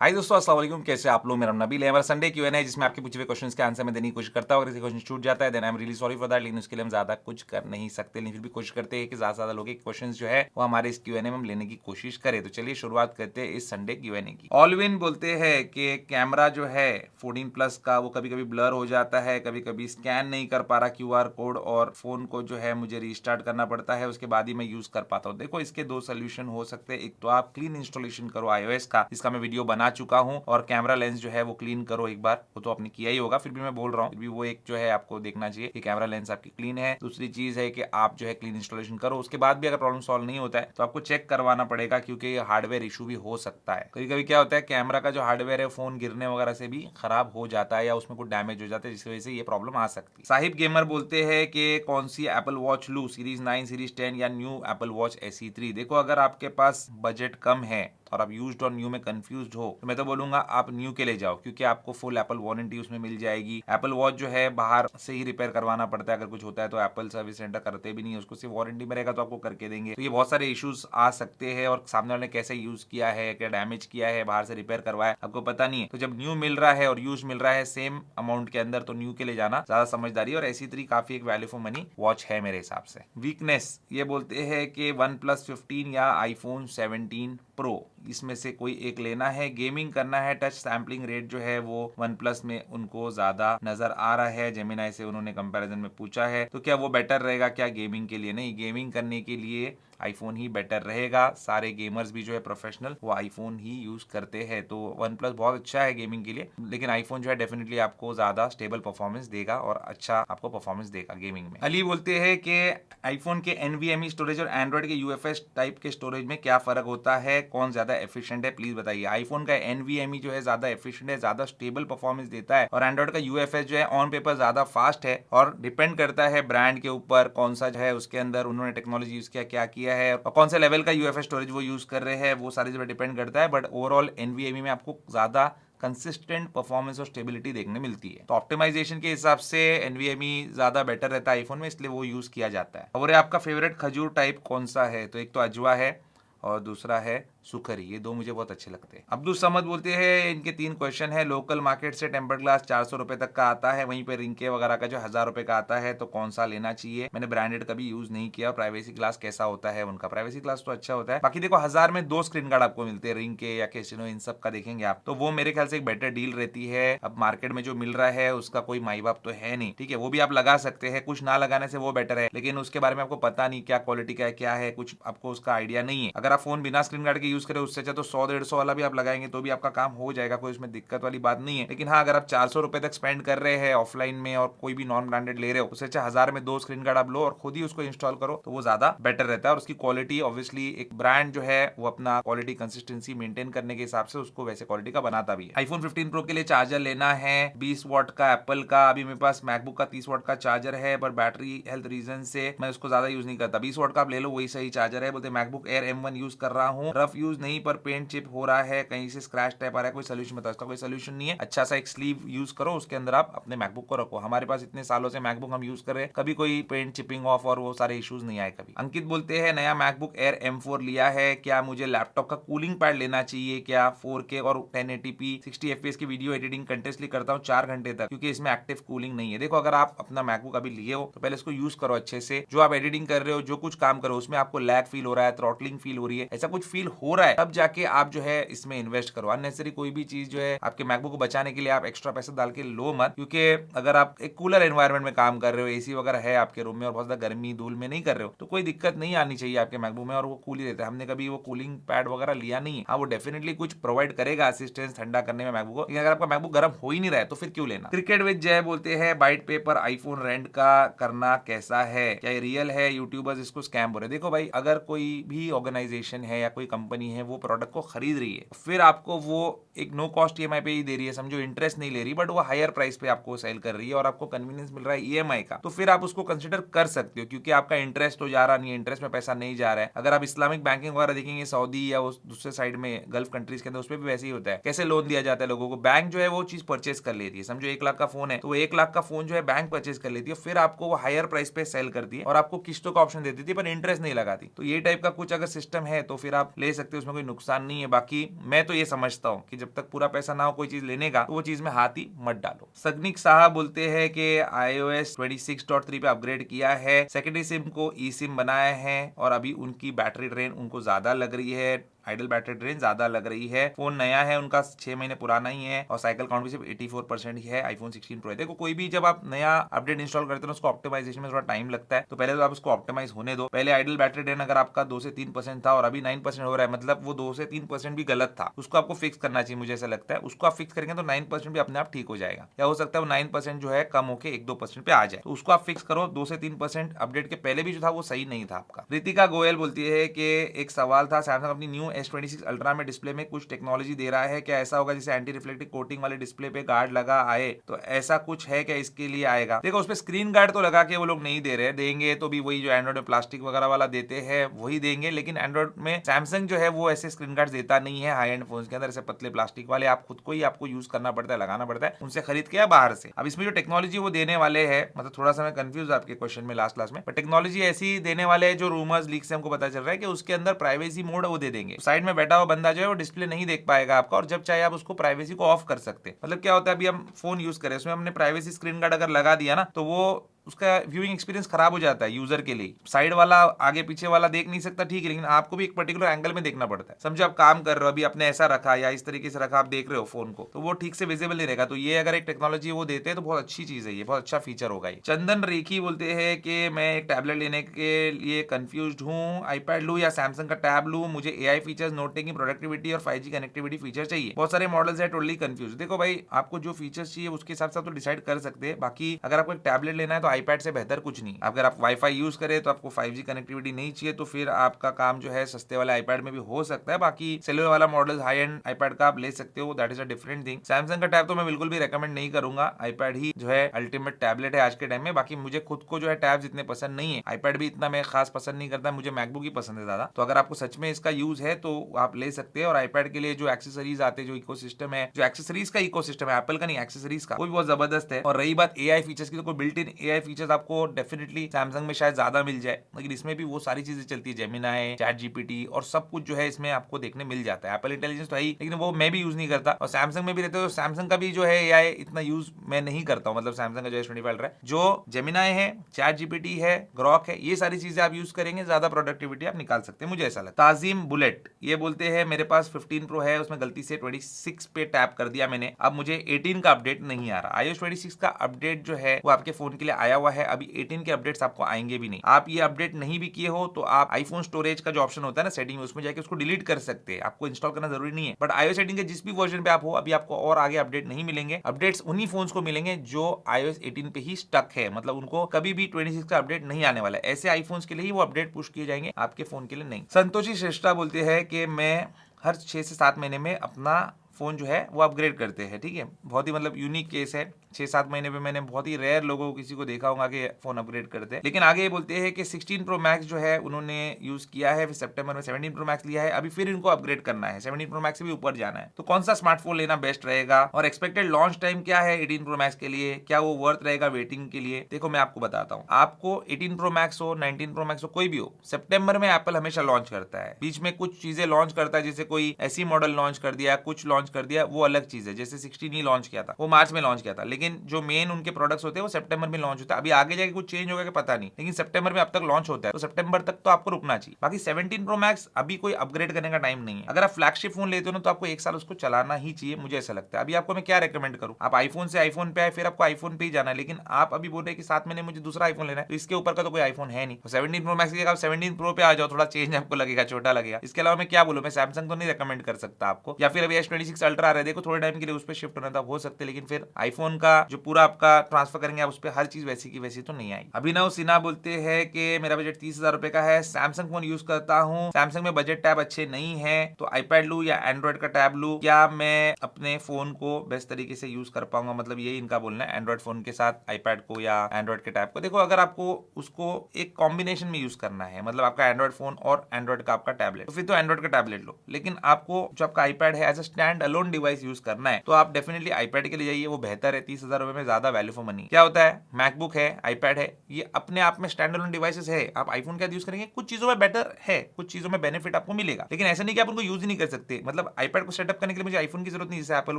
हाय दोस्तों, अस्सलाम वालेकुम। कैसे आप लोग? मेरा नाम नबील है। हमारा संडे क्यूएन है जिसमें आपके पूछे हुए क्वेश्चंस के आंसर मैं देने की कोशिश करता हूँ। अगर किसी क्वेश्चन छूट जाता है then I am really sorry for that, लेकिन उसके लिए हम ज्यादा कुछ कर नहीं सकते। लेकिन फिर भी कोशिश करते हैं कि ज्यादा से ज्यादा लोगों के क्वेश्चंस जो है वो हमारे इस क्यूएनए में हम लेने की कोशिश करें। तो चलिए शुरुआत करते हैं इस संडे क्यूएनए की। ऑलविन बोलते हैं कि कैमरा जो है 14 प्लस का वो कभी कभी ब्लर हो जाता है, कभी कभी स्कैन नहीं कर पा रहा क्यूआर कोड, और फोन को जो है मुझे रीस्टार्ट करना पड़ता है, उसके बाद ही मैं यूज कर पाता हूँ। देखो, इसके दो सोल्यूशन हो सकते हैं। एक तो आप क्लीन इंस्टॉलेशन करो iOS का, इसका मैं वीडियो बना चुका हूँ, और कैमरा लेंस जो है वो क्लीन करो एक बार। वो तो आपने किया ही होगा, फिर भी मैं बोल रहा हूँ, फिर भी वो एक जो है आपको देखना चाहिए कि कैमरा लेंस आपकी क्लीन है। दूसरी चीज है कि आप जो है क्लीन इंस्टॉलेशन करो, उसके बाद भी अगर प्रॉब्लम सॉल्व नहीं होता है तो आपको चेक करवाना पड़ेगा, क्योंकि ये हार्डवेयर इशू भी हो सकता है। कभी कभी क्या होता है, कैमरा का जो हार्डवेयर है फोन गिरने वगैरह से भी खराब हो जाता है या उसमें कुछ डैमेज हो जाता है, जिसकी वजह से ये प्रॉब्लम आ सकती है। साहिब गेमर बोलते हैं कि कौन सी एप्पल वॉच लू, सीरीज 9, सीरीज 10 या न्यू एप्पल वॉच SE3। देखो, अगर आपके पास बजट कम है और आप यूज्ड और न्यू में कंफ्यूज्ड हो तो मैं तो बोलूंगा आप न्यू के लिए जाओ, क्योंकि आपको फुल एप्पल वारंटी उसमें मिल जाएगी। एप्पल वॉच जो है बाहर से ही रिपेयर करवाना पड़ता है, अगर कुछ होता है तो एप्पल सर्विस सेंटर करते भी नहीं है, उसको सिर्फ वारंटी में रहेगा तो आपको करके देंगे। तो ये बहुत सारे इश्यूज आ सकते हैं, और सामने वाले ने कैसे यूज किया है, क्या डैमेज किया है, बाहर से रिपेयर करवाया, आपको पता नहीं है। तो जब न्यू मिल रहा है और यूज मिल रहा है सेम अमाउंट के अंदर, तो न्यू के लिए जाना ज्यादा समझदारी। और SE3 काफी एक वैल्यू फॉर मनी वॉच है मेरे हिसाब से। वीकनेस ये बोलते हैं कि OnePlus 15 या iPhone 17 Pro, इसमें से कोई एक लेना है। गेमिंग करना है, टच सैम्पलिंग रेट जो है वो वन प्लस में उनको ज्यादा नजर आ रहा है। जेमिनाई से उन्होंने कंपैरिजन में पूछा है, तो क्या वो बेटर रहेगा क्या गेमिंग के लिए? नहीं, गेमिंग करने के लिए आईफोन ही बेटर रहेगा। सारे गेमर्स भी जो है प्रोफेशनल वो आईफोन ही यूज करते हैं, तो वन प्लस बहुत अच्छा है गेमिंग के लिए, लेकिन आईफोन जो है डेफिनेटली आपको ज्यादा स्टेबल परफॉर्मेंस देगा और अच्छा आपको परफॉर्मेंस देगा गेमिंग में। अली बोलते हैं कि आईफोन के NVMe स्टोरेज और एंड्रॉइड के UFS टाइप के स्टोरेज में क्या फर्क होता है, कौन ज्यादा एफिशिएंट है, प्लीज बताइए। आईफोन का NVMe जो है ज्यादा एफिशिएंट है, ज्यादा स्टेबल परफॉर्मेंस देता है, और एंड्रॉइड का UFS जो है ऑन पेपर ज्यादा फास्ट है, और डिपेंड करता है ब्रांड के ऊपर कौन सा जो है उसके अंदर उन्होंने टेक्नोलॉजी यूज किया, क्या किया है, और कौन से लेवल का UFS स्टोरेज वो यूज कर रहे हैं, वो सारी चीजें डिपेंड करता है। बट ओवरऑल NVMe में आपको ज्यादा कंसिस्टेंट परफॉर्मेंस और स्टेबिलिटी देखने मिलती है। तो ऑप्टिमाइजेशन के हिसाब से NVMe ज्यादा बेटर रहता है आईफोन में, इसलिए वो यूज किया जाता है। और आपका फेवरेट खजूर टाइप कौन सा है? तो एक तो अजवा है और दूसरा है सुखरी, ये दो मुझे बहुत अच्छे लगते हैं। अब्दुल समद बोलते हैं इनके 3 क्वेश्चन है। लोकल मार्केट से टेम्पर ग्लास 400 रुपए तक का आता है, वहीं पे रिंके वगैरह का जो 1000 रुपए का आता है, तो कौन सा लेना चाहिए? मैंने ब्रांडेड कभी यूज नहीं किया। प्राइवेसी ग्लास कैसा होता है उनका? प्राइवेसी ग्लास तो अच्छा होता है। बाकी देखो, 1000 में 2 स्क्रीन गार्ड आपको मिलते हैं, रिंके या कैसिनो, इन सब का देखेंगे आप, तो वो मेरे ख्याल से एक बेटर डील रहती है। अब मार्केट में जो मिल रहा है उसका कोई माई बाप तो है नहीं, ठीक है, वो भी आप लगा सकते हैं, कुछ ना लगाने से वो बेटर है, लेकिन उसके बारे में आपको पता नहीं क्या क्वालिटी का है, क्या है, कुछ आपको उसका आइडिया नहीं है। अगर आप फोन बिना स्क्रीन गार्ड के यूज करें, उससे अच्छा तो 100-150 वाला भी आप लगाएंगे तो भी आपका काम हो जाएगा, कोई उसमें दिक्कत वाली बात नहीं है। लेकिन हाँ, अगर आप 400 रुपए तक स्पेंड कर रहे हैं ऑफलाइन में और कोई भी नॉन ब्रांडेड ले रहे हो, उससे अच्छा 1000 में 2 स्क्रीन गार्ड आप लो और खुद ही उसको इंस्टॉल करो, तो वो ज्यादा बेटर रहता है। और उसकी क्वालिटी ऑब्वियसली, एक ब्रांड जो है वो अपना क्वालिटी कंसिस्टेंसी मेंटेन करने के हिसाब से उसको वैसे क्वालिटी का बनाता भी है। आईफोन 15 प्रो के लिए चार्जर लेना है 20 वॉट का एप्पल का। अभी मेरे पास मैकबुक का 30 वॉट का चार्जर है, पर बैटरी हेल्थ रीजन से मैं उसको ज्यादा यूज नहीं करता। 20 वॉट का आप ले लो, वही सही चार्जर है। बोलते मैकबुक एयर M1 यूज कर रहा हूँ, रफ यूज नहीं, पर पेंट चिप हो रहा है, कहीं से स्क्रैच टाइप आ रहा है, कोई सोल्यूशन बताओ। इसका कोई सोल्यूशन नहीं है। अच्छा सा एक स्लीव यूज करो, उसके अंदर आप अपने मैकबुक को रखो। हमारे पास इतने सालों से मैकबुक हम यूज कर रहे हैं, कभी कोई पेंट चिपिंग ऑफ और वो सारे इश्यूज नहीं आए कभी। अंकित बोलते हैं नया मैकबुक एयर M4 लिया है, क्या मुझे लैपटॉप का कूलिंग पैड लेना चाहिए क्या? 4K और 1080p 60 FPS की वीडियो एडिटिंग कंटिन्यूअसली करता हूँ 4 घंटे तक, क्योंकि इसमें एक्टिव कूलिंग नहीं है। देखो, अगर आप अपना मैकबुक अभी लिए हो तो पहले इसको यूज करो अच्छे से। जो आप एडिटिंग कर रहे हो, जो कुछ काम करो, उसमें आपको लैग फील हो रहा है, थ्रॉटलिंग फील हो रही है, ऐसा कुछ फील हो रहा है, तब जाके आप जो है इसमें इन्वेस्ट करो। अननेसेसरी कोई भी चीज जो है आपके मैकबुक को बचाने के लिए आप एक्स्ट्रा पैसा डाल के लो मत, क्योंकि अगर आप एक कूलर एनवायरनमेंट में काम कर रहे हो, एसी वगैरह है आपके रूम में और बहुत ज्यादा गर्मी धूल में नहीं कर रहे हो, तो कोई दिक्कत नहीं आनी चाहिए आपके मैकबुक में, और वो कूल ही रहता है। हमने कभी वो कूलिंग पैड वगैरह लिया नहीं है। हाँ, वो डेफिनेटली कुछ प्रोवाइड करेगा असिस्टेंस ठंडा करने में मैकबुक को, लेकिन अगर आपका मैकबुक गर्म हो ही नहीं रहा है तो फिर क्यों लेना? क्रिकेट विद जय बोलते हैं बाइट पे पर आईफोन रेंट का करना कैसा है, क्या ये रियल है? यूट्यूबर्स इसको स्कैम बोल रहे। देखो भाई, अगर कोई भी ऑर्गेनाइजेशन है या कोई कंपनी है वो प्रोडक्ट को खरीद रही है, फिर आपको वो एक नो कॉस्ट EMI पे ही दे रही है, समझो इंटरेस्ट नहीं ले रही, बट वो हायर प्राइस पे आपको सेल कर रही है और आपको कन्वीनियंस मिल रहा है EMI का, तो फिर आप उसको कंसिडर कर सकते हो, क्योंकि आपका इंटरेस्ट तो जा रहा नहीं है, इंटरेस्ट में पैसा नहीं जा रहा है। अगर आप इस्लामिक बैंकिंग वगैरह देखेंगे सऊदी या उस दूसरे साइड में गल्फ कंट्रीज के अंदर, उसमें भी वैसे ही होता है। कैसे लोन दिया जाता है लोगों को? बैंक जो है वो चीज परचेज कर लेती है। समझो 1 लाख का फोन है, तो 1 लाख का फोन जो है बैंक परचेज कर लेती है, फिर आपको वो हायर प्राइस पे सेल करती है और आपको किस्तों का ऑप्शन देती थी, पर इंटरेस्ट नहीं लगाती। तो ये टाइप का कुछ अगर सिस्टम है तो फिर आप ले सकते हो, उसमें कोई नुकसान नहीं है। बाकी मैं तो ये समझता हूँ कि जब जब तक पूरा पैसा ना हो कोई चीज लेने का तो वो चीज में हाथ ही मत डालो। सगनिक साहब बोलते हैं कि iOS 26.3 पे अपग्रेड किया है, सेकेंडरी सिम को ई सिम बनाया है और अभी उनकी बैटरी ड्रेन उनको ज्यादा लग रही है, आइडल बैटरी ड्रेन ज्यादा लग रही है। फोन नया है उनका, 6 महीने पुराना ही है और साइकिल काउंट भी सिर्फ 84% ही है। iPhone 16 Pro है। देखो कोई भी जब आप नया अपडेट इंस्टॉल करते हो उसको ऑप्टिमाइजेशन में थोड़ा टाइम लगता है, तो पहले तो आप उसको ऑप्टिमाइज होने दो। पहले आइडल बैटरी ड्रेन अगर आपका 2 से 3% था और अभी 9% हो रहा है, मतलब वो 2 से 3% भी गलत था, उसको आपको फिक्स करना चाहिए, मुझे ऐसा लगता है। उसको आप फिक्स करेंगे तो 9% भी अपने आप ठीक हो जाएगा, या हो सकता है वो 9% जो है कम होकर 1-2% पे आ जाए, तो उसको आप फिक्स करो। 2 से 3% अपडेट के पहले भी जो था वो सही नहीं था आपका। रितिका गोयल बोलती है कि एक सवाल था, सैमसंग अपनी न्यू S26 अल्ट्रा में डिस्प्ले में कुछ टेक्नोलॉजी दे रहा है, क्या ऐसा होगा जैसे एंटी रिफ्लेक्टिव कोटिंग वाले डिस्प्ले पे गार्ड लगा आए, तो ऐसा कुछ है क्या इसके लिए आएगा? देखो उस पे स्क्रीन गार्ड तो लगा के वो लोग नहीं दे रहे, देंगे तो भी वही जो एंड्रॉइड में प्लास्टिक वगैरह वाला देते हैं वही देंगे, लेकिन एंड्रॉइड में सैमसंग जो है वो ऐसे स्क्रीन गार्ड देता नहीं है। हाई एंड फोन के अंदर ऐसे पतले प्लास्टिक वाले आप खुद को ही आपको यूज करना पड़ता है, लगाना पड़ता है, उनसे खरीद के या बाहर से। अब इसमें जो टेक्नोलॉजी वो देने वाले हैं, मतलब थोड़ा सा मैं कंफ्यूज आपके क्वेश्चन में लास्ट क्लास में, पर टेक्नोलॉजी ऐसी देने वाले हैं जो रूमर्स लीक से हमको पता चल रहा है कि उसके अंदर प्राइवेसी मोड वो दे देंगे। साइड में बैठा हुआ बंदा जो है वो डिस्प्ले नहीं देख पाएगा आपका, और जब चाहे आप उसको प्राइवेसी को ऑफ कर सकते हैं। मतलब क्या होता है, अभी हम फोन यूज करें उसमें हमने प्राइवेसी स्क्रीन गार्ड अगर लगा दिया ना, तो वो उसका व्यूइंग एक्सपीरियंस खराब हो जाता है यूजर के लिए। साइड वाला आगे पीछे वाला देख नहीं सकता, ठीक है, लेकिन आपको भी एक पर्टिकुलर एंगल में देखना पड़ता है। समझो आप काम कर रहे हो, अभी आपने ऐसा रखा या इस तरीके से रखा, आप देख रहे हो फोन को, तो वो ठीक से विजिबल नहीं रहेगा। तो ये अगर एक टेक्नोलॉजी वो देते हैं तो बहुत अच्छी चीज है, ये बहुत अच्छा फीचर होगा ये। चंदन रेखी बोलते हैं कि मैं एक टैबलेट लेने के लिए कंफ्यूज हूँ, आईपैड लूँ या सैमसंग का टैब लूँ, मुझे AI features, note taking, productivity और 5G कनेक्टिविटी फीचर चाहिए। बहुत सारे मॉडल्स है, टोटली कंफ्यूज। देखो भाई आपको जो फीचर्स चाहिए उसके हिसाब से आप तो डिसाइड कर सकते हैं। बाकी अगर आपको एक टैबलेट लेना है तो आईपैड से बेहतर कुछ नहीं। अगर आप वाईफाई यूज करें तो आपको 5G कनेक्टिविटी नहीं चाहिए, तो फिर आपका काम जो है सस्ते वाले आईपैड में भी हो सकता है। बाकी सेलुलर वाला मॉडल हाई एंड आईपैड का आप ले सकते हो, that is a different thing. Samsung का टैब तो मैं बिल्कुल भी रेकमेंड नहीं करूंगा, आईपैड ही जो है अल्टीमेट टैबलेट है आज के टाइम में। बाकी मुझे खुद को जो है टैब्स इतने पसंद नहीं है, आईपैड भी इतना मैं खास पसंद नहीं करता, मुझे मैकबुक ही पसंद है ज्यादा। तो अगर आपको सच में इसका यूज है तो आप ले सकते हैं। और आईपैड के लिए जो एक्सेसरीज आते हैं, जो इकोसिस्टम है, जो एक्सेसरीज का इकोसिस्टम है, एप्पल का नहीं एक्सेसरीज का, वो भी बहुत जबरदस्त है। और रही बात AI फीचर्स की, तो कोई बिल्ट इन AI फीचर्स आपको डेफिनेटली सैमसंग में शायद ज्यादा मिल जाए, लेकिन इसमें भी वो सारी चीजें चलती है, जेमिनाई, चैट जीपीटी और सब कुछ जो है इसमें आपको देखने मिल जाता है। एप्पल इंटेलिजेंस तो है ही, लेकिन वो मैं भी यूज नहीं करता। और सैमसंग में भी रहते हो, सैमसंग का भी जो है AI इतना यूज मैं नहीं करता हूँ। मतलब सैमसंग का जो S25 अल्ट्रा है, जो जेमिनाई है, चैट जीपीटी है, ग्रॉक है, ये सारी चीजें आप यूज करेंगे, ज्यादा प्रोडक्टिविटी आप निकाल सकते हैं, मुझे ऐसा लगता है। ताजिम बुलेट ये बोलते हैं मेरे पास 15 Pro है, उसमें गलती से 26 पे टैप कर दिया मैंने, अब मुझे 18 का अपडेट नहीं आ रहा। iOS 26 का अपडेट जो है वो आपके फोन के लिए आया हुआ है, अभी 18 के अपडेट्स आपको आएंगे भी नहीं। आप ये अपडेट नहीं भी किए हो तो आप आईफोन स्टोरेज का जो ऑप्शन होता है ना सेटिंग में, उसमें जाके उसको डिलीट कर सकते हैं, आपको इंस्टॉल करना जरूरी नहीं है। बट iOS सेटिंग के जिस भी वर्जन पे आप हो, अभी आपको और आगे अपडेट नहीं मिलेंगे। अपडेट्स उन्हीं फोन्स को मिलेंगे जो iOS 18 पे ही स्टक है, मतलब उनको कभी भी 26 का अपडेट नहीं आने वाला है। ऐसे आईफोन्स के लिए ही वो अपडेट पुश किए जाएंगे, आपके फोन के लिए नहीं। संतोषी श्रेष्ठा बोलते हैं कि मैं हर 6 से 7 महीने में अपना फोन जो है वो अपग्रेड करते हैं, ठीक है, बहुत ही मतलब यूनिक केस है। 6-7 महीने पे मैंने बहुत ही रेयर लोगों को किसी को देखा होगा कि फोन अपग्रेड करते हैं। लेकिन आगे ये बोलते हैं कि 16 Pro Max जो है उन्होंने यूज किया है, फिर सितंबर में 17 Pro Max लिया है, अभी फिर इनको अपग्रेड करना है, 17 Pro Max से भी ऊपर जाना है। तो कौन सा स्मार्टफोन लेना बेस्ट रहेगा और एक्सपेक्टेड लॉन्च टाइम क्या है 18 Pro Max के लिए, क्या वो वर्थ रहेगा वेटिंग के लिए? देखो मैं आपको बताता हूँ, आपको 18 Pro Max हो, 19 Pro Max हो, कोई भी हो, सितंबर में एप्पल हमेशा लॉन्च करता है। बीच में कुछ चीजें लॉन्च करता है, जैसे कोई ऐसी मॉडल लॉन्च कर दिया, कुछ लॉन्च कर दिया, वो अलग चीज है। जैसे 16 ही लॉन्च किया था, वो मार्च में लॉन्च किया था, लेकिन जो मेन उनके प्रोडक्ट्स होते हैं वो सितंबर में लॉन्च होता है। अभी आगे जाके कुछ चेंज होगा कि पता नहीं, लेकिन सितंबर में अब तक लॉन्च होता है, तो सितंबर तक तो आपको रुकना चाहिए। बाकी 17 Pro Max अभी कोई अपग्रेड करने का टाइम नहीं है। अगर आप फ्लैगशिप फोन लेते हो ना, तो आपको 1 साल उसको चलाना ही चाहिए, मुझे ऐसा लगता है। अभी आपको मैं क्या रेकमेंड करूं, आप आईफोन से आईफोन पे आए, फिर आपको आईफोन पे ही जाना है, लेकिन आप अभी बोल रहे हैं कि 7 महीने मुझे दूसरा आईफोन लेना है, तो इसके ऊपर का तो कोई आईफोन है नहीं। 17 Pro Max की जगह आप 17 Pro पे आ जाओ, थोड़ा चेंज आपको लगेगा, छोटा लगेगा। इसके अलावा मैं क्या बोलूं, मैं सैमसंग तो नहीं रेकमेंड कर सकता आपको। या फिर अभी S26 अल्ट्रा आ रहा है, देखो थोड़े टाइम के लिए उस पर शिफ्ट होना था, हो सकते, लेकिन फिर आईफोन का जो पूरा आपका ट्रांसफर करेंगे आप उस पर, हर चीज वैसी की वैसी तो नहीं आएगी। अभिनव सिन्हा बोलते हैं कि मेरा बजट 30,000 रुपए का है, सैमसंग फोन यूज करता हूँ, सैमसंग में बजट टैब अच्छे नहीं है, तो आईपैड लूं या एंड्रॉइड का टैब लूं, क्या मैं अपने फोन को बेस्ट तरीके से यूज कर पाऊंगा? मतलब यही इनका बोलना है, एंड्रॉइड फोन के साथ आईपैड को या एंड्रॉइड के टैब को। देखो अगर आपको उसको एक कॉम्बिनेशन में यूज करना है, मतलब आपका एंड्रॉइड फोन और एंड्रॉइड का आपका टैबलेट, तो फिर तो एंड्रॉइड का टैबलेट लो। लेकिन आपको जो आपका आईपैड है as a stand stand alone device use करना है तो आप डेफिनेटली आईपैड के लिए जाइए, वो बेहतर है। 30,000 रुपए में ज्यादा वैल्यू फॉर मनी। क्या होता है, मैकबुक है, आईपैड है, ये अपने आप में स्टैंड अलोन डिवाइसेस है। आप आईफोन क्या यूज करेंगे, कुछ चीजों में बेटर है, कुछ चीजों में बेनिफिट आपको मिलेगा, लेकिन ऐसा नहीं कि आप उनको यूज ही नहीं कर सकते। मतलब आईपैड को सेटअप करने के लिए मुझे आईफोन की जरूरत नहीं, जैसे एप्पल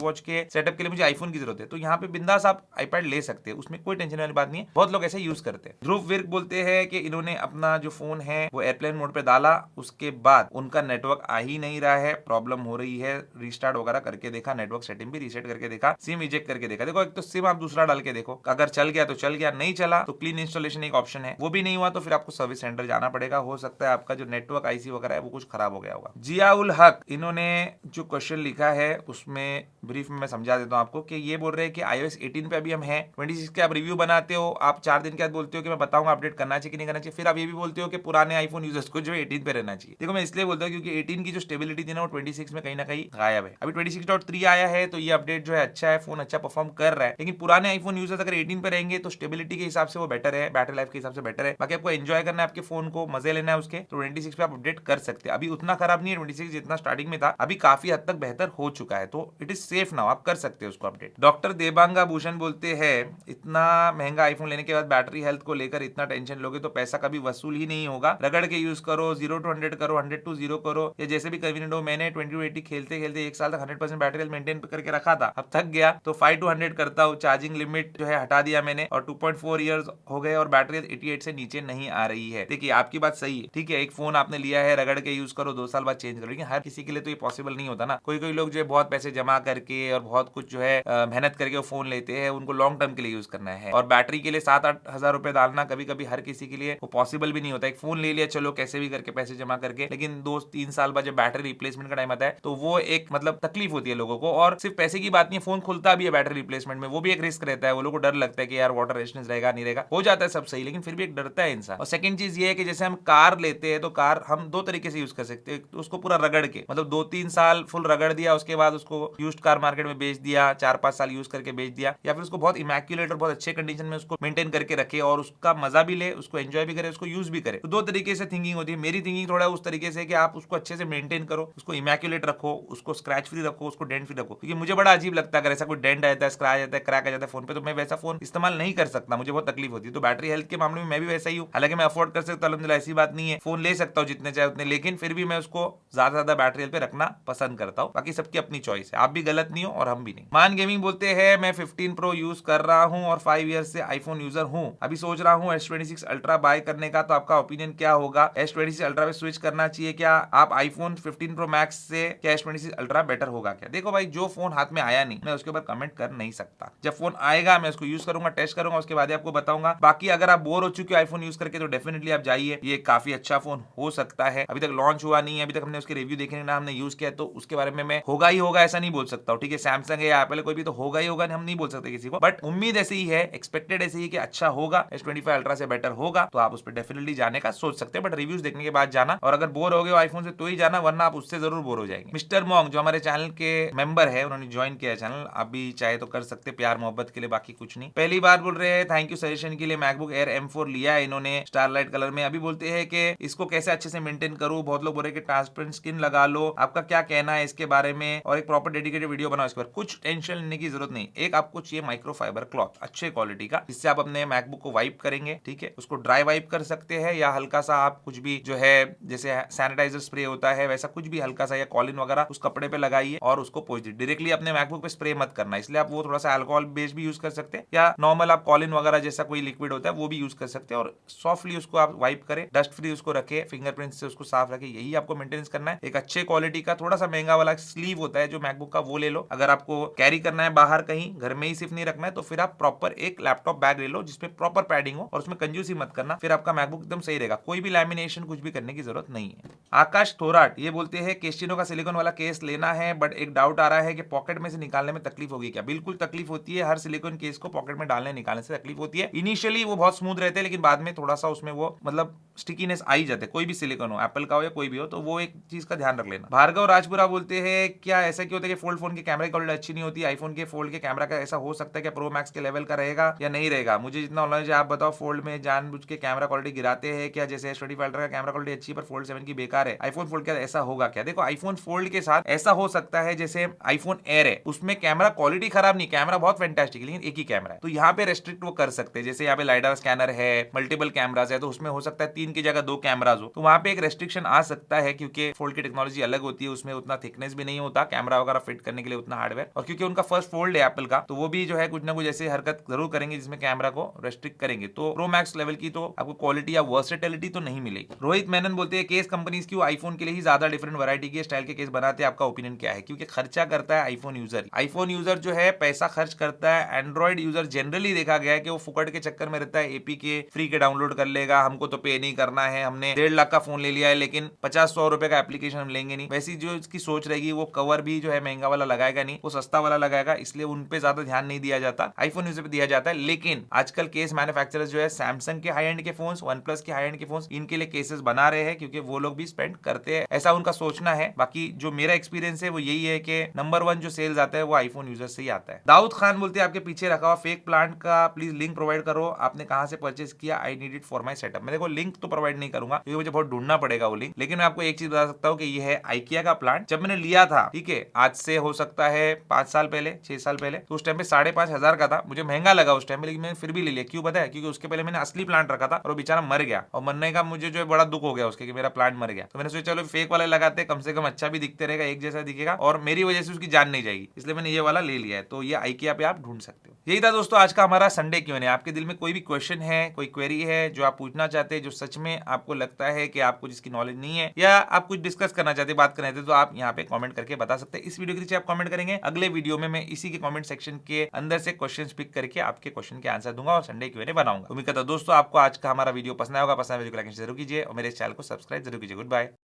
वॉच के सेटअप के लिए मुझे आईफोन की जरूरत है, तो यहाँ पे बिंदास आप आईपैड ले सकते हैं, उसमें कोई टेंशन वाली बात नहीं है। बहुत लोग ऐसे यूज करते हैं। ध्रुव विर्क बोलते हैं कि इन्होंने अपना जो फोन है वो एयरप्लेन मोड पे डाला, उसके बाद उनका नेटवर्क आ ही नहीं रहा है, प्रॉब्लम हो रही है, रिस्टार्ट वगैरह करके देखा, नेटवर्क सेटिंग भी रीसेट करके देखा, सिम इजेक्ट करके देखा। देखो एक तो सिम आप दूसरा डाल के देखो, अगर चल गया तो चल गया, नहीं चला तो क्लीन इंस्टॉलेशन एक ऑप्शन है, वो भी नहीं हुआ तो फिर आपको सर्विस सेंटर जाना पड़ेगा। हो सकता है आपका जो नेटवर्क आईसी वगैरह है वो कुछ खराब हो गया होगा। जियाउल हक इन्होंने जो क्वेश्चन लिखा है उसमें ब्रीफ में मैं समझा देता हूँ आपको कि ये बोल रहे हैं कि iOS 18 पे अभी हम हैं, 26 के आप रिव्यू बनाते हो, आप 4 दिन के बाद बोलते हो कि मैं बताऊंगा अपडेट करना चाहिए कि नहीं करना चाहिए, फिर आप ये भी बोलते हो कि पुराने आईफोन यूजर्स को जो 18 पे रहना चाहिए। देखो मैं इसलिए बोलता हूँ क्योंकि 18 की जो स्टेबिलिटी थी ना वो 26 में कहीं ना कहीं गायब है। अभी 26.3 आया है तो ये अपडेट जो है अच्छा है, फोन अच्छा परफॉर्म कर रहा है, लेकिन पुराने आईफोन यूजर्स अगर 18 पे रहेंगे तो स्टेबिलिटी के हिसाब से वो बेटर है, बैटरी लाइफ के हिसाब से बेटर है। बाकी आपको एंजॉय करना है आपके फोन को, मजे लेना है उसके, तो 26 पे आप अपडेट कर सकते हैं। अभी उतना खराब नहीं है 26 जितना स्टार्टिंग में था, अभी काफी हद तक बेहतर हो चुका है, तो इट इज सेफ नाउ, आप कर सकते हैं उसको अपडेट। डॉक्टर देबांगा भूषण बोलते हैं इतना महंगा आईफोन लेने के बाद बैटरी हेल्थ को लेकर इतना टेंशन लोगे तो पैसा कभी वसूल ही नहीं होगा। रगड़ के यूज करो, 0 to 100 करो, 100 to 0 करो, या जैसे भी कन्वीनियंट हो। मैंने 20 to 80 खेलते खेलते 1 साल तक 100% बैटरी हेल्थ मेंटेन करके रखा था, अब थक गया तो 5 to 100 करता हूँ। चार्जिंग लिमिट जो है हटा दिया मैंने, और 2.4 ईयर्स हो गए और बैटरी 88 से नीचे नहीं आ रही है। देखिए आपकी बात सही है, ठीक है, एक फोन आपने लिया है, रगड़ के यूज करो, 2 साल बाद चेंज करो, लेकिन हर किसी के लिए तो ये पॉसिबल नहीं होता ना। कोई कोई लोग जो है बहुत पैसे जमा करके और बहुत कुछ जो है मेहनत करके वो फोन लेते हैं, उनको लॉन्ग टर्म के लिए यूज करना है, और बैटरी के लिए 7-8 हजार रुपए डालना कभी कभी हर किसी के लिए वो पॉसिबल भी नहीं होता। एक फोन ले लिया चलो कैसे भी करके पैसे जमा करके, लेकिन 2-3 साल बाद जब बैटरी रिप्लेसमेंट का टाइम आता है तो वो एक मतलब तकलीफ होती है लोगों को। और सिर्फ पैसे की बात नहीं है, फोन खुलता भी है बैटरी रिप्लेसमेंट में, वो भी एक रिस्क रहता है, वो लोगों को डर लगता है कि यार वाटर रेजिस्टेंस रहेगा नहीं रहेगा, हो जाता है सब सही, लेकिन फिर भी एक डरता है इंसान। और सेकंड चीज ये है कि जैसे हम कार लेते हैं तो कार हम 2 तरीके से यूज कर सकते हैं, तो उसको पूरा रगड़ के, मतलब 2-3 साल फुल रगड़ दिया, उसके बाद उसको यूज्ड कार मार्केट में बेच दिया, 4-5 साल यूज करके बेच दिया, या फिर उसको बहुत इमैक्युलेट और बहुत अच्छे कंडीशन में उसको मेंटेन करके रखे और उसका मजा भी ले, उसको एंजॉय भी करे, उसको यूज भी करे। तो 2 तरीके से थिंकिंग होती है। मेरी थिंकिंग थोड़ा उस तरीके से कि आप उसको अच्छे से मेंटेन करो, उसको इमैक्युलेट रखो, उसको स्क्रैच फ्री रखो, उसको डेंट फ्री रखो, क्योंकि मुझे बड़ा अजीब लगता है अगर ऐसा कोई डेंट आ जाता है, स्क्रैच आता है, क्रैक आ जाता है फोन पे, तो मैं वैसा फोन इस्तेमाल नहीं कर सकता, मुझे बहुत तकलीफ होती है। तो बैटरी हेल्थ के मामले में मैं भी वैसा ही हूँ, हालांकि मैं अफोर्ड कर सकता हूं, अल्हम्दुलिल्लाह ऐसी बात नहीं है, फोन ले सकता हूँ जितने चाहे उतने, लेकिन फिर भी मैं उसको ज्यादा बैटरी हेल्थ पे रखना पसंद करता हूँ। बाकी सबकी अपनी चॉइस है, आप भी गलत नहीं हो और हम भी नहीं। मान गेमिंग बोलते हैं मैं 15 प्रो यूज कर रहा हूँ और 5 ईयर से आईफोन यूजर हूँ, अभी सोच रहा हूँ S26 अल्ट्रा बाय करने का, तो आपका ओपिनियन क्या होगा? S26 अल्ट्रा पे स्विच करना चाहिए क्या? आप आईफोन 15 प्रो मैक्स से क्या S26 अल्ट्रा बेटर होगा क्या? देखो भाई, जो फोन हाथ में आया नहीं मैं उसके ऊपर कमेंट कर नहीं सकता, जब फोन आएगा मैं उसको यूज करूंगा, टेस्ट करूंगा, उसके बाद आपको बताऊंगा। बाकी अगर आप बोर हो चुके हो आईफोन यूज करके तो डेफिनेटली आप जाइए, ये काफी अच्छा फोन हो सकता है। अभी तक लॉन्च हुआ नहीं है, अभी तक हमने उसके रिव्यू देखे ना, हमने यूज किया, तो उसके बारे में मैं होगा ही होगा ऐसा नहीं बोल सकता हूँ, ठीक है। सैमसंग है या एप्पल कोई भी तो होगा ही होगा, हम नहीं बोल सकते किसी को, बट उम्मीद ऐसी ही है, एक्सपेक्टेड ऐसी ही कि अच्छा होगा, S25 अल्ट्रा से बेटर होगा, तो आप उस पर डेफिनेटली जाने का सोच सकते हैं, बट रिव्यूज देखने के बाद जाना। और अगर बोर हो गए आईफोन से तो ही जाना, वरना आप उससे जरूर बोर हो जाएंगे। मिस्टर मॉन्ग जो हमारे चैनल के मेंबर है, उन्होंने ज्वाइन किया चैनल, आप भी चाहे तो कर सकते, प्यार मोहब्बत के लिए, बाकी कुछ नहीं। पहली बार बोल रहे हैं थैंक यू सजेशन के लिए, मैकबुक एयर M4 लिया है इन्होंने स्टारलाइट कलर में, अभी बोलते हैं कि इसको कैसे अच्छे से मेंटेन करूं, बहुत लोग बोल रहे हैं कि ट्रांसपेरेंट स्किन लगा लो, आपका क्या कहना है इसके बारे में, और एक प्रॉपर डेडिकेटेड वीडियो बनाओ इसके बारे। कुछ टेंशन लेने की जरूरत नहीं, एक आपको चाहिए माइक्रोफाइबर क्लॉथ अच्छे क्वालिटी का, जिससे आप अपने मैकबुक को वाइप करेंगे, ठीक है, उसको ड्राई वाइप कर सकते हैं, या हल्का सा आप कुछ भी जो है जैसे सैनिटाइजर स्प्रे होता है वैसा कुछ भी हल्का सा, या कॉलिन वगैरह उस कपड़े पे लगाइए और उसको पोंछ दीजिए। डायरेक्टली अपने मैकबुक पे स्प्रे मत करना, इसलिए आप वो थोड़ा सा अल्कोहल बेस भी यूज कर सकते हैं, या नॉर्मल आप कॉलिन वगैरह जैसा कोई लिक्विड होता है वो भी यूज कर सकते हैं, और सॉफ्टली उसको आप वाइप करें, डस्ट फ्री उसको रखे, फिंगरप्रिंट से उसको साफ रखे, यही आपको मेंटेनेंस करना है। एक अच्छे क्वालिटी का थोड़ा सा महंगा वाला स्लीव होता है जो मैकबुक का, वो ले लो। अगर आपको कैरी करना है बाहर कहीं, घर में ही सिर्फ नहीं रखना है, तो फिर आप प्रॉपर एक लैपटॉप बैग ले लो जिसमें प्रॉपर पैडिंग हो और उसमें कंजूसी मत करना, फिर आपका मैकबुक एकदम सही रहेगा, कोई भी लैमिनेशन कुछ भी करने की जरूरत नहीं है। आकाश थोराट ये बोलते हैं केस्टिनो का सिलिकॉन वाला केस लेना है, बट एक डाउट आ रहा है कि पॉकेट में से निकालने में तकलीफ होगी क्या? बिल्कुल तकलीफ होती है, हर सिलिकॉन केस को पॉकेट में डालने निकालने से तकलीफ होती है। इनिशियली वो बहुत स्मूथ रहते हैं, लेकिन बाद में थोड़ा सा उसमें वो मतलब स्टिकीनेस आ ही जाते हैं, कोई भी सिलिकॉन हो, एप्पल का हो या कोई भी हो, तो वो एक चीज का ध्यान रख लेना। भार्गव राजपुरा बोलते हैं क्या ऐसा क्यों होता है कि फोल्ड फोन की कैमरा की क्वालिटी अच्छी नहीं होती, आईफोन के फोल्ड के कैमरा का ऐसा हो सकता है कि प्रो मैक्स के लेवल का रहेगा या नहीं रहेगा? मुझे जितना नॉलेज है आप बताओ, फोल्ड में जानबूझ के कैमरा क्वालिटी गिराते हैं क्या? जैसे S25 अल्ट्रा का कैमरा क्वालिटी अच्छी पर फोल्ड 7 की बेकार है, आईफोन फोल्ड का ऐसा होगा क्या? देखो आईफोन फोल्ड के साथ ऐसा हो सकता सकता है जैसे आईफोन एयर है, उसमें कैमरा क्वालिटी खराब नहीं, कैमरा बहुत फैंटास्टिक, लेकिन एक ही कैमरा है, तो यहाँ पे रेस्ट्रिक्ट वो कर सकते हैं। जैसे यहाँ पे लाइडर स्कैनर है, मल्टीपल कैमराज है, तो उसमें हो सकता है 3 की जगह 2 कैमराज हो, तो वहां पे एक रेस्ट्रिक्शन आ सकता है, क्योंकि फोल्ड की टेक्नोलॉजी अलग होती है, उसमें उतना थिकनेस भी नहीं होता कैमरा वगैरह फिट करने के लिए उतना हार्डवेयर, और क्योंकि उनका फर्स्ट फोल्ड है एप्पल का, तो वो भी जो है कुछ ना कुछ ऐसे हरकत जरूर करेंगे जिसमें कैमरा को रेस्ट्रिक्ट करेंगे। तो प्रो मैक्स लेवल की तो आपको क्वालिटी या वर्सेटिलिटी तो नहीं मिलेगी। रोहित मेनन बोलते हैं केस कंपनीज क्यों आईफोन के लिए ही ज्यादा डिफरेंट वैरायटी के स्टाइल के केस बनाते हैं, आपका ओपिनियन क्या है? क्योंकि खर्चा करता है आईफोन यूजर, आईफोन यूजर जो है पैसा खर्च करता है। एंड्रॉइड यूजर जनरली देखा गया है कि वो फुकट के चक्कर में रहता है, एपी के फ्री के डाउनलोड कर लेगा, हमको तो पे नहीं करना है, हमने 1.5 लाख का फोन ले लिया है लेकिन 50-100 रुपए का एप्लीकेशन हम लेंगे नहीं, वैसी जो इसकी सोच रहेगी, वो कवर भी जो है महंगा वाला लगाएगा नहीं, वो सस्ता वाला लगाएगा, इसलिए उन पे ज्यादा ध्यान नहीं दिया जाता, आईफोन यूजर पे दिया जाता है। लेकिन आजकल केस मैन्युफैक्चरर्स जो है सैमसंग के हाई एंड के फोन्स, वन प्लस के हाई एंड के फोन्स, इनके लिए केसेस बना रहे हैं, क्योंकि वो लोग भी स्पेंड करते हैं, ऐसा उनका सोचना है। बाकी जो मेरा एक्सपीरियंस है वो यही है कि नंबर 1 जो सेल्स आता है वो आईफोन यूजर से ही आता है। दाऊद खान बोलते हैं आपके पीछे रखा हुआ फेक प्लांट का प्लीज लिंक प्रोवाइड करो, आपने कहां से परचेज किया, I need it for my setup. मैं देखो लिंक तो प्रोवाइड नहीं करूंगा क्योंकि मुझे बहुत ढूंढना पड़ेगा वो लिंक, लेकिन मैं आपको एक चीज बता सकता हूं कि ये है आइकिया का प्लांट। जब मैंने लिया था, ठीक है, आज से हो सकता है 5 साल पहले, 6 साल पहले, तो उस टाइम पे 5,500 का था, मुझे महंगा लगा उस टाइम पे, लेकिन मैंने फिर भी ले लिया। क्यों पता है? क्योंकि उसके पहले मैंने असली प्लांट रखा था और वो बेचारा मर गया, और मरने का मुझे जो है बड़ा दुख हो गया उसके कि मेरा प्लांट मर गया। तो मैंने सोचा चलो फेक वाला लगाते, कम से कम अच्छा भी दिखते रहेगा, एक जैसा दिखेगा, और मेरी वजह से उसकी जान नहीं जाएगी, इसलिए मैंने ये वाला ले लिया है। तो ये आइकिया पे आप ढूंढ सकते हो। यही था दोस्तों आज का हमारा संडे क्यों। आपके दिल में कोई भी क्वेश्चन है, कोई क्वेरी है जो आप पूछना चाहते हैं, जो सच में आपको लगता है कि आपको जिसकी नॉलेज नहीं है, या आप कुछ डिस्कस करना चाहते, बात करना चाहते, तो आप यहाँ पे कमेंट करके बता सकते हैं। इस वीडियो के नीचे आप कमेंट करेंगे, अगले वीडियो में मैं इसी के कमेंट सेक्शन के अंदर से क्वेश्चन पिक करके आपके क्वेश्चन के आंसर दूंगा और संडे क्यों बनाऊंगा। उम्मीद करता हूं दोस्तों आपको आज का हमारा वीडियो पसंद आएगा। पसंद वीडियो को लाइक जरूर कीजिए और मेरे चैनल को सब्सक्राइब जरूर कीजिए। Good bye.